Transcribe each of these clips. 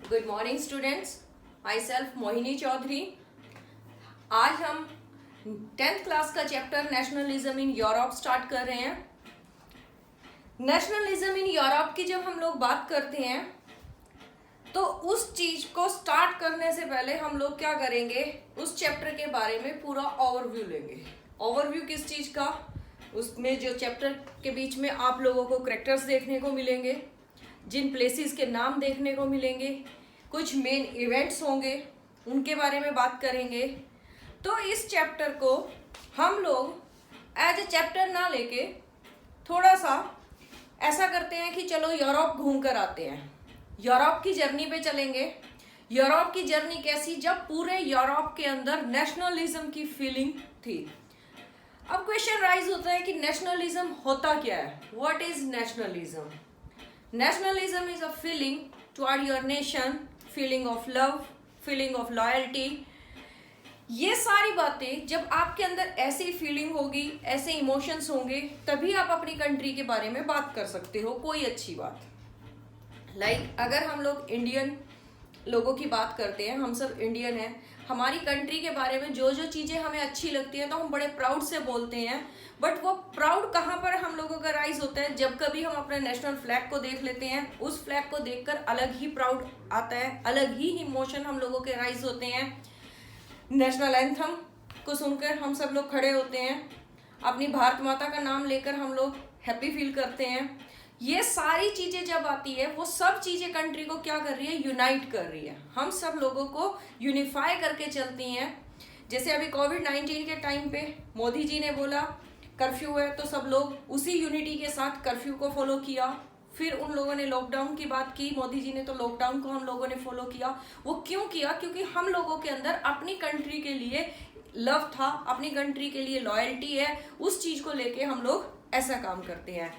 Good morning students, myself Mohini Chaudhary. आज हम 10th class का chapter nationalism in Europe start कर रहे हैं। नेशनलिज्म इन यूरोप की जब हम लोग बात करते हैं तो उस चीज को स्टार्ट करने से पहले हम लोग क्या करेंगे, उस चैप्टर के बारे में पूरा ओवरव्यू लेंगे। ओवरव्यू किस चीज का? उसमें जो चैप्टर के बीच में आप लोगों को कैरेक्टर्स देखने को मिलेंगे, जिन प्लेसेस के नाम देखने को मिलेंगे, कुछ मेन इवेंट्स होंगे, उनके बारे में बात करेंगे। तो इस चैप्टर को हम लोग एज ए चैप्टर ना लेके थोड़ा सा ऐसा करते हैं कि चलो यूरोप घूम कर आते हैं, यूरोप की जर्नी पे चलेंगे। यूरोप की जर्नी कैसी? जब पूरे यूरोप के अंदर नेशनलिज्म की फीलिंग थी। अब क्वेश्चन राइज होता है कि नेशनलिज्म होता क्या है? What is nationalism? Nationalism is a feeling toward your nation, feeling of love, feeling of loyalty. ये सारी बातें जब आपके अंदर ऐसी फीलिंग होगी, ऐसे इमोशंस होंगे, तभी आप अपनी कंट्री के बारे में बात कर सकते हो। कोई अच्छी बात अगर हम लोग इंडियन लोगों की बात करते हैं, हम सब इंडियन हैं, हमारी कंट्री के बारे में जो जो चीज़ें हमें अच्छी लगती हैं तो हम बड़े प्राउड से बोलते हैं। बट वो प्राउड कहाँ पर हम लोगों का राइज होता है? जब कभी हम अपने नेशनल फ्लैग को देख लेते हैं, उस फ्लैग को देखकर अलग ही प्राउड आता है, अलग ही इमोशन हम लोगों के राइज होते हैं। नेशनल एंथम को सुनकर हम सब लोग खड़े होते हैं, अपनी भारत माता का नाम लेकर हम लोग हैप्पी फील करते हैं। ये सारी चीज़ें जब आती है, वो सब चीज़ें कंट्री को क्या कर रही है? यूनाइट कर रही है, हम सब लोगों को यूनिफाई करके चलती हैं। जैसे अभी कोविड-19 के टाइम पे मोदी जी ने बोला कर्फ्यू है, तो सब लोग उसी यूनिटी के साथ कर्फ्यू को फॉलो किया। फिर उन लोगों ने लॉकडाउन की बात की, मोदी जी ने, तो लॉकडाउन को हम लोगों ने फॉलो किया। वो क्यों किया? क्योंकि हम लोगों के अंदर अपनी कंट्री के लिए लव था, अपनी कंट्री के लिए लॉयल्टी है, उस चीज़ को लेके हम लोग ऐसा काम करते हैं।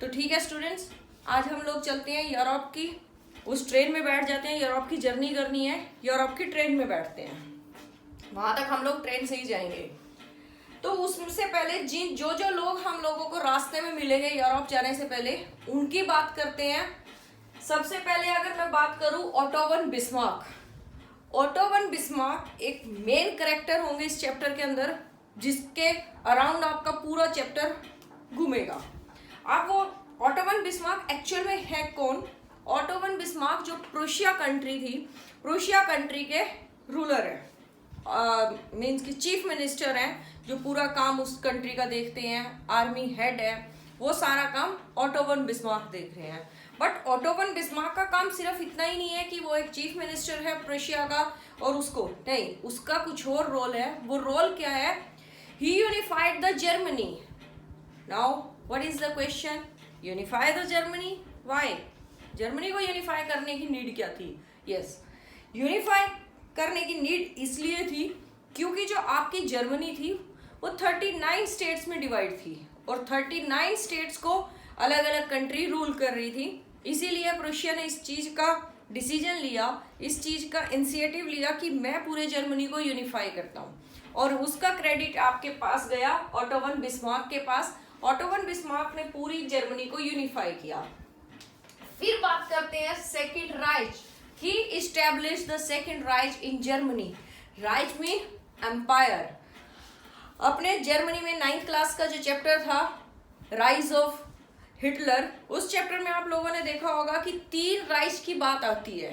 तो ठीक है स्टूडेंट्स, आज हम लोग चलते हैं यूरोप की, उस ट्रेन में बैठ जाते हैं। यूरोप की जर्नी करनी है, यूरोप की ट्रेन में बैठते हैं, वहां तक हम लोग ट्रेन से ही जाएंगे। तो उससे पहले जो जो लोग हम लोगों को रास्ते में मिलेंगे यूरोप जाने से पहले, उनकी बात करते हैं। सबसे पहले अगर मैं बात करूं auto von Bismarck. Auto von Bismarck एक मेन कैरेक्टर होंगे इस चैप्टर के अंदर, जिसके अराउंड आपका पूरा चैप्टर घूमेगा। अब वो ओटो वन बिस्मार्क एक्चुअल में है कौन? ओटो वन बिस्मार्क जो प्रूशिया कंट्री थी, प्रूशिया कंट्री के रूलर है, मीन्स की चीफ मिनिस्टर हैं, जो पूरा काम उस कंट्री का देखते हैं, आर्मी हेड है, वो सारा काम ओटो वन बिस्मार्क देख रहे हैं। बट ओटो वन बिस्मार्क का काम सिर्फ इतना ही नहीं है कि वो एक चीफ मिनिस्टर है प्रूशिया का और उसको नहीं, उसका कुछ और रोल है। वो रोल क्या है? He unified the Germany. Now what is the question? Unify the Germany, why? Germany को यूनिफाई करने की नीड क्या थी? यस, यूनिफाई करने की नीड इसलिए थी क्योंकि जो आपकी जर्मनी थी वो 39 स्टेट्स में डिवाइड थी और 39 स्टेट्स को अलग अलग कंट्री रूल कर रही थी। इसीलिए प्रूशिया ने इस चीज़ का डिसीजन लिया, इस चीज़ का इनिशिएटिव लिया कि मैं पूरे जर्मनी को यूनिफाई करता हूँ, और उसका क्रेडिट आपके पास गया ओटो वन बिस्मार्क के पास। ओटो वन बिस्मार्क ने पूरी जर्मनी को यूनिफाई किया। फिर बात करते हैं second Reich. He establish the second Reich in Germany. Reich mean empire. अपने जर्मनी में 9th क्लास का जो चैप्टर था राइज ऑफ हिटलर, उस चैप्टर में आप लोगों ने देखा होगा कि 3 राइच की बात आती है।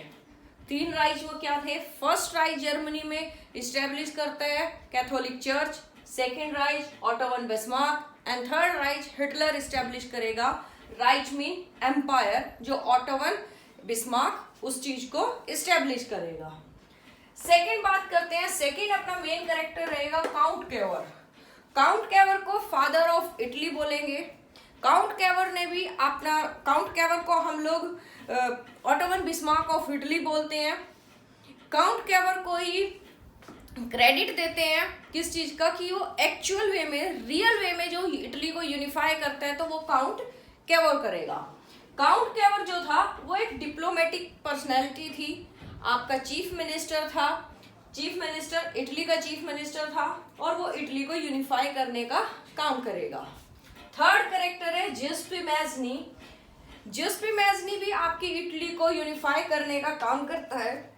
3 राइच वो क्या थे? फर्स्ट राइच जर्मनी में इस्टेब्लिश करता है Catholic church, second Reich Otto von Bismarck, and third Reich Hitler establish करेगा। राइच मीन एम्पायर, जो ओटो वन बिस्मार्क उस चीज को इस्टेब्लिश करेगा। सेकेंड बात करते हैं, सेकेंड अपना मेन कैरेक्टर रहेगा काउंट केवर। काउंट केवर को फादर ऑफ इटली बोलेंगे। काउंट केवर ने भी अपना, काउंट केवर को हम लोग auto von Bismarck of Italy बोलते हैं। काउंट केवर को ही क्रेडिट देते हैं किस चीज का? कि वो एक्चुअल वे में, रियल वे में जो इटली को यूनिफाई करता है, तो वो काउंट केवर करेगा। काउंट केवर जो था वो एक डिप्लोमेटिक पर्सनैलिटी थी, आपका चीफ मिनिस्टर था, चीफ मिनिस्टर इटली का चीफ मिनिस्टर था, और वो इटली को यूनिफाई करने का काम करेगा। थर्ड कैरेक्टर है जिउसेppe मैज़नी। जियुसेप्पे मैज़नी भी आपकी इटली को यूनिफाई करने का काम करता है,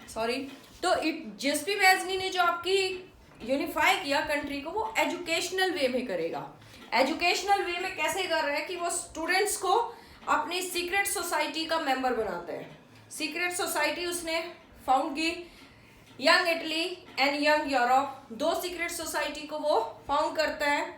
सॉरी। तो जियुसेप्पे मैज़नी ने जो आपकी यूनिफाई किया कंट्री को, वो एजुकेशनल वे में करेगा। एजुकेशनल वे में कैसे कर रहा है कि वो स्टूडेंट्स को अपनी सीक्रेट सोसाइटी का मेंबर बनाते हैं। सीक्रेट सोसाइटी उसने फाउंड की, young Italy and young Europe, दो सीक्रेट सोसाइटी को वो फाउंड करता है।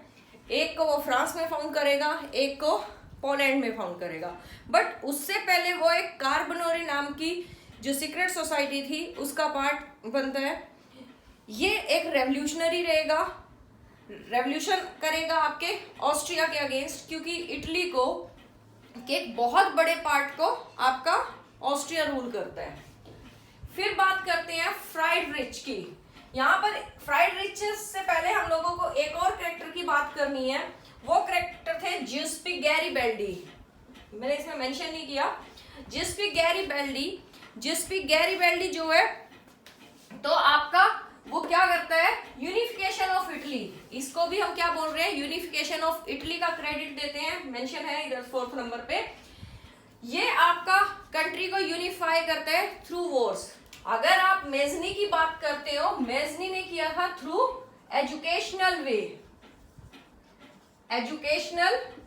एक को वो फ्रांस में फाउंड करेगा, एक को पोलैंड में फाउंड करेगा। बट उससे पहले वो एक कार्बोनेरी नाम की जो सीक्रेट सोसाइटी थी उसका पार्ट बनता है। ये एक रेवोल्यूशनरी रहेगा, रेवोल्यूशन करेगा आपके ऑस्ट्रिया के अगेंस्ट, क्योंकि इटली को के एक बहुत बड़े पार्ट को आपका ऑस्ट्रिया रूल करता है। फिर बात करते हैं फ्राइडरिच की। यहाँ पर फ्राइडरिच से पहले हम लोगों को एक और कैरेक्टर की बात करनी है। वो कैरेक्टर थे जियुसेप्पे गैरिबल्डी। मैंने इसमें मेंशन नहीं किया। जियुसेप्पे गैरिबल्डी जो है, तो आपका वो क्या करता है, यूनिफिकेशन ऑफ इटली। इसको भी हम क्या बोल रहे हैं, यूनिफिकेशन ऑफ इटली का क्रेडिट देते हैं, मेंशन है इधर 4th नंबर पे। ये आपका कंट्री को यूनिफाई करता है थ्रू वॉर्स। अगर आप मैज़नी की बात करते हो, मैज़नी ने किया था थ्रू एजुकेशनल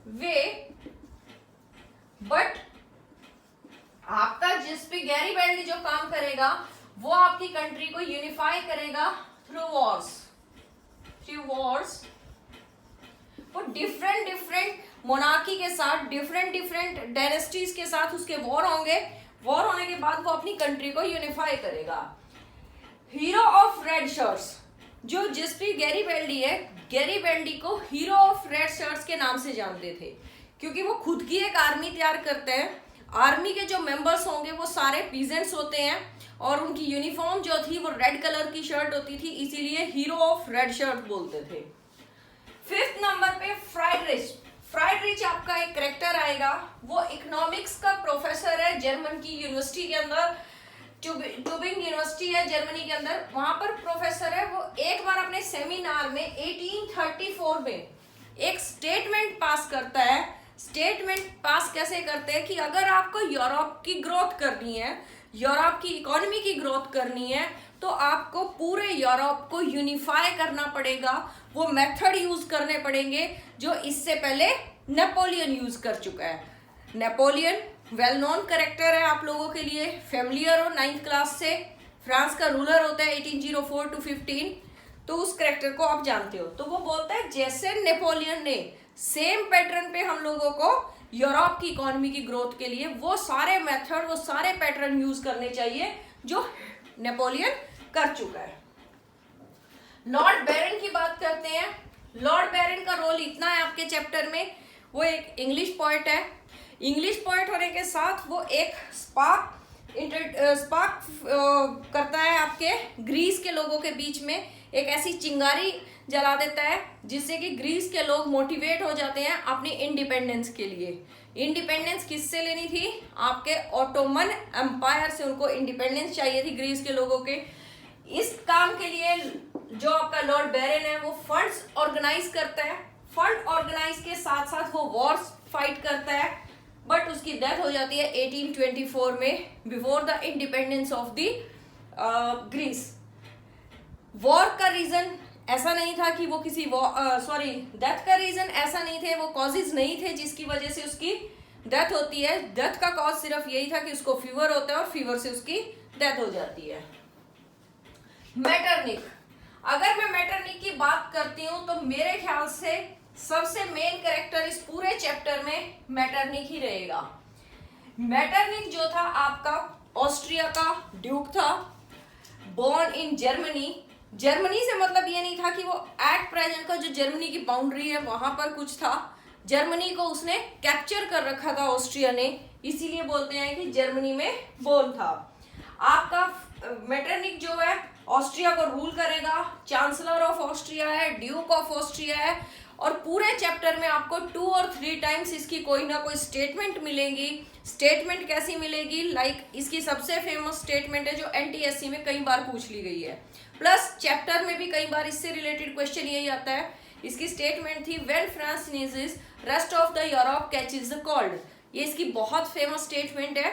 वे, बट आपका जियुसेप्पे गैरिबल्डी जो काम करेगा वो आपकी कंट्री को यूनिफाई करेगा थ्रू वॉर्स। वो डिफरेंट मोनार्की के साथ, डिफरेंट डायनेस्टीज के साथ उसके वॉर होंगे। वॉर होने के बाद वो अपनी कंट्री को यूनिफाई करेगा। हीरो ऑफ रेड शर्ट्स, जो जियुसेप्पे गैरिबल्डी है, गैरिबल्डी को हीरो ऑफ रेड शर्ट्स के नाम से जानते थे, क्योंकि वो खुद की एक आर्मी तैयार करते हैं। आर्मी के जो मेंबर्स होंगे वो सारे पीजेंट्स होते हैं और उनकी यूनिफॉर्म जो थी वो रेड कलर की शर्ट होती थी, इसीलिए हीरो ऑफ रेड शर्ट बोलते थे। 5th नंबर पे फ्राइडरिच आपका एक कैरेक्टर आएगा। वो इकोनॉमिक्स का प्रोफेसर है जर्मन की यूनिवर्सिटी के अंदर, ट्यूबिंग यूनिवर्सिटी है जर्मनी के अंदर, वहां पर प्रोफेसर है। वो एक बार अपने सेमिनार में 1834 में एक स्टेटमेंट पास करता है। स्टेटमेंट पास कैसे करते हैं कि अगर आपको यूरोप की ग्रोथ करनी है, यूरोप की इकोनॉमी की ग्रोथ करनी है, तो आपको पूरे यूरोप को यूनिफाई करना पड़ेगा। वो मेथड यूज करने पड़ेंगे जो इससे पहले नेपोलियन यूज कर चुका है। नेपोलियन वेल नोन कैरेक्टर है, आप लोगों के लिए फेमिलियर हो 9th क्लास से। फ्रांस का रूलर होता है 1804 to 15, तो उस कैरेक्टर को आप जानते हो। तो वो बोलता है जैसे नेपोलियन ने सेम पैटर्न पे हम लोगों को यूरोप की इकोनॉमी की ग्रोथ के लिए वो सारे मेथड, वो सारे पैटर्न यूज करने चाहिए जो नेपोलियन कर चुका है। लॉर्ड बैरन की बात करते हैं। लॉर्ड बैरन का रोल इतना है आपके चैप्टर में, वो एक इंग्लिश पोएट है। इंग्लिश पोएट होने के साथ वो एक स्पार्क करता है आपके ग्रीस के लोगों के बीच में, एक ऐसी चिंगारी जला देता है जिससे कि ग्रीस के लोग मोटिवेट हो जाते हैं अपनी इंडिपेंडेंस के लिए। इंडिपेंडेंस किससे लेनी थी, आपके ऑटोमन एम्पायर से उनको इंडिपेंडेंस चाहिए थी ग्रीस के लोगों के। इस काम के लिए जो आपका लॉर्ड बैरन है वो फंड्स ऑर्गेनाइज करता है। फंड ऑर्गेनाइज के साथ साथ वो वॉर्स फाइट करता है, बट उसकी डेथ हो जाती है 1824 में, before the independence of the Greece. War का रीजन ऐसा नहीं था कि वो किसी डेथ का रीजन ऐसा नहीं थे, वो कॉजेज नहीं थे जिसकी वजह से उसकी डेथ होती है। डेथ का कॉज सिर्फ यही था कि उसको फीवर होता है और फीवर से उसकी डेथ हो जाती है। मेटरनिक, अगर मैं मेटरनिक की बात करती हूँ तो मेरे ख्याल से सबसे मेन कैरेक्टर इस पूरे चैप्टर में मेटरनिक ही रहेगा। मेटरनिक जो था आपका ऑस्ट्रिया का ड्यूक था, बोर्न इन जर्मनी। जर्मनी से मतलब ये नहीं था कि वो एट प्रेजेंट का जो जर्मनी की बाउंड्री है वहां पर कुछ था। जर्मनी को उसने कैप्चर कर रखा था ऑस्ट्रिया ने, इसीलिए बोलते हैं कि जर्मनी में बोर्न था। आपका मेटरनिक जो है ऑस्ट्रिया को रूल करेगा, चांसलर ऑफ ऑस्ट्रिया है, ड्यूक ऑफ ऑस्ट्रिया है, और पूरे चैप्टर में आपको 2 और 3 टाइम्स इसकी कोई ना कोई स्टेटमेंट मिलेगी। स्टेटमेंट कैसी मिलेगी, लाइक इसकी सबसे फेमस स्टेटमेंट है जो NTSC में कई बार पूछ ली गई है, प्लस चैप्टर में भी कई बार इससे रिलेटेड क्वेश्चन यही आता है। इसकी स्टेटमेंट थी when France sneezes, rest of the Europe catches the cold, ये इसकी बहुत फेमस स्टेटमेंट है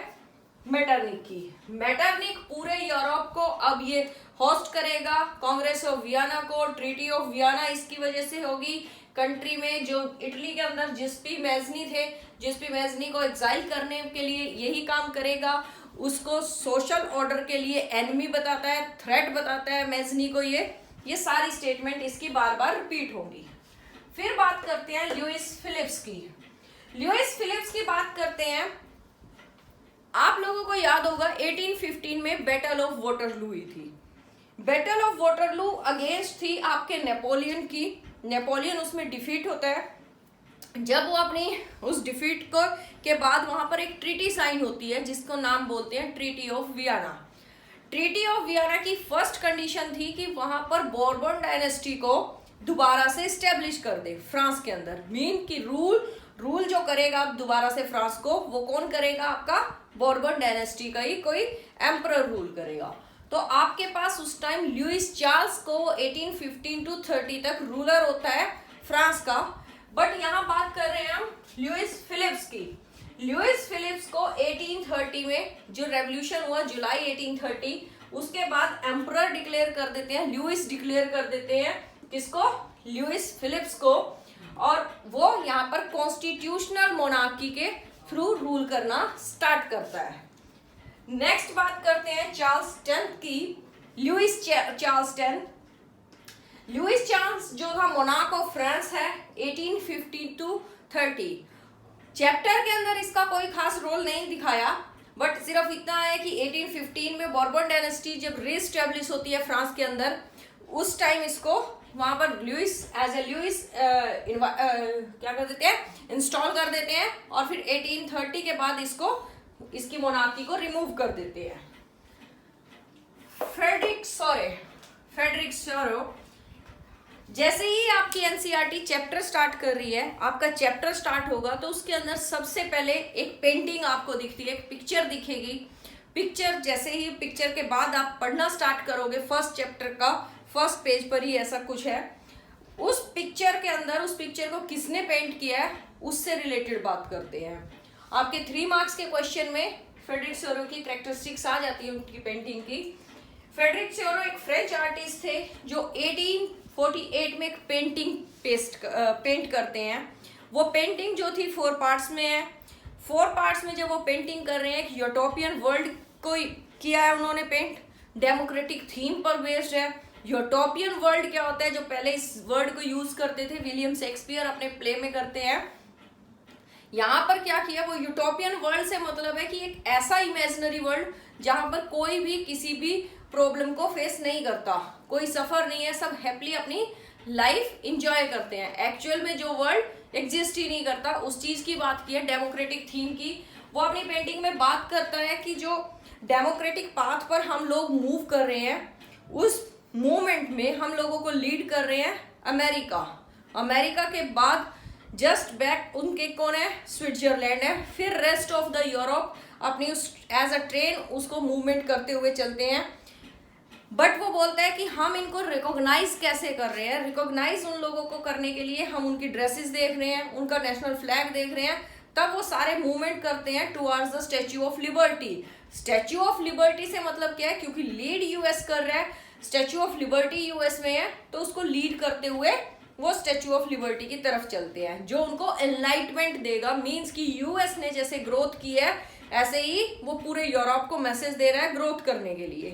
मेटरनिक की। मेटरनिक पूरे यूरोप को अब ये होस्ट करेगा, कांग्रेस ऑफ वियना को। ट्रीटी ऑफ वियना इसकी वजह से होगी कंट्री में, जो इटली के अंदर जिस्पी मैज़नी थे, जिस्पी मैज़नी को एग्जाइल करने के लिए यही काम करेगा। उसको सोशल ऑर्डर के लिए एनिमी बताता है, थ्रेट बताता है मैज़नी को। ये सारी स्टेटमेंट इसकी बार बार रिपीट होंगी। फिर बात करते हैं लुइस फिलिप्स की। लुइस फिलिप्स की बात करते हैं। आप लोगों को याद होगा 1815 में बैटल ऑफ वाटरलू हुई थी। बैटल ऑफ वाटरलू अगेंस्ट थी आपके नेपोलियन की। नेपोलियन उसमें डिफीट होता है। जब वो अपनी उस डिफीट को के बाद वहां पर एक ट्रीटी साइन होती है जिसको नाम बोलते हैं treaty of Vienna. Treaty of Vienna की फर्स्ट कंडीशन थी कि वहां पर बोर्बन डायनेस्टी को दोबारा से स्टेब्लिश कर दे फ्रांस के अंदर। मीन की रूल जो करेगा दोबारा से फ्रांस को, वो कौन करेगा? आपका बोर्बन डायनेस्टी का ही कोई एम्परर रूल करेगा। तो आपके पास उस टाइम लुइस चार्ल्स को 1815 टू 30 तक रूलर होता है फ्रांस का। बट यहाँ बात कर रहे हैं हम लुइस फिलिप्स की। लुइस फिलिप्स को 1830 में जो रेवोल्यूशन हुआ जुलाई 1830, उसके बाद एम्परर डिक्लेयर कर देते हैं, लुइस डिक्लेयर कर देते हैं किसको? लुइस फिलिप्स को। और वो यहाँ पर कॉन्स्टिट्यूशनल मोनार्की के थ्रू रूल करना स्टार्ट करता है। नेक्स्ट बात करते हैं चार्ल्स 10th की। Louis Charles 10th, Louis Charles जो था मोनार्क ऑफ फ्रांस है 1850 टू 30। चैप्टर के अंदर इसका कोई खास रोल नहीं दिखाया, बट सिर्फ इतना है कि 1815 में बोर्बन डायनेस्टी जब रीस्टेब्लिश होती है फ्रांस के अंदर, उस टाइम इसको वहां पर लुइस एज ए लुइस क्या कर देते हैं? इंस्टॉल कर देते हैं। और फिर 1830 के बाद इसकी मोनार्की को रिमूव कर देते हैं। फ्रेडरिक सोरे, जैसे ही आपकी एनसीईआरटी चैप्टर स्टार्ट कर रही है, आपका चैप्टर स्टार्ट होगा तो उसके अंदर सबसे पहले एक पेंटिंग आपको दिखती है, एक पिक्चर दिखेगी। पिक्चर जैसे ही पिक्चर के बाद आप पढ़ना स्टार्ट करोगे, फर्स्ट चैप्टर का फर्स्ट पेज पर ही ऐसा कुछ है। उस पिक्चर के अंदर उस पिक्चर को किसने पेंट किया है उससे रिलेटेड बात करते हैं। आपके 3 मार्क्स के क्वेश्चन में फ्रेडरिक सोरो की कैरेक्टरिस्टिक्स आ जाती है उनकी पेंटिंग की। फ्रेडरिक सोरो एक फ्रेंच आर्टिस्ट थे जो 1848 में एक पेंटिंग पेंट करते हैं। वो पेंटिंग जो थी 4 पार्ट्स में है। 4 पार्ट्स में जब वो पेंटिंग कर रहे हैं, एक यूटोपियन वर्ल्ड को किया है उन्होंने पेंट, डेमोक्रेटिक थीम पर बेस्ड है। यूटोपियन वर्ल्ड क्या होता है? जो पहले इस वर्ड को यूज करते थे विलियम शेक्सपियर अपने प्ले में करते हैं। यहाँ पर क्या किया? वो यूटोपियन वर्ल्ड से मतलब है कि एक ऐसा इमेजिनरी वर्ल्ड जहां पर कोई भी किसी भी प्रॉब्लम को फेस नहीं करता, कोई सफर नहीं है, सब हैप्पीली अपनी लाइफ इंजॉय करते हैं। एक्चुअल में जो वर्ल्ड एग्जिस्ट ही नहीं करता, उस चीज की बात की है, डेमोक्रेटिक थीम की। वो अपनी पेंटिंग में बात करता है कि जो डेमोक्रेटिक पाथ पर हम लोग मूव कर रहे हैं, उस मूवमेंट में हम लोगों को लीड कर रहे हैं अमेरिका के बाद जस्ट बैक उनके कौन है? स्विट्जरलैंड है। फिर रेस्ट ऑफ द यूरोप अपनी उस एज अ ट्रेन उसको मूवमेंट करते हुए चलते हैं। बट वो बोलता है कि हम इनको रिकॉग्नाइज कैसे कर रहे हैं? रिकॉग्नाइज उन लोगों को करने के लिए हम उनकी ड्रेसेस देख रहे हैं, उनका नेशनल फ्लैग देख रहे हैं, तब वो सारे मूवमेंट करते हैं towards the statue of liberty. Statue of liberty से मतलब क्या है? क्योंकि लीड यूएस कर रहा है, स्टैच्यू ऑफ लिबर्टी यूएस में है, तो उसको लीड करते हुए वो स्टैच्यू ऑफ लिबर्टी की तरफ चलते हैं, जो उनको एनलाइटमेंट देगा। मींस कि यूएस ने जैसे ग्रोथ की है, ऐसे ही वो पूरे यूरोप को मैसेज दे रहा है ग्रोथ करने के लिए।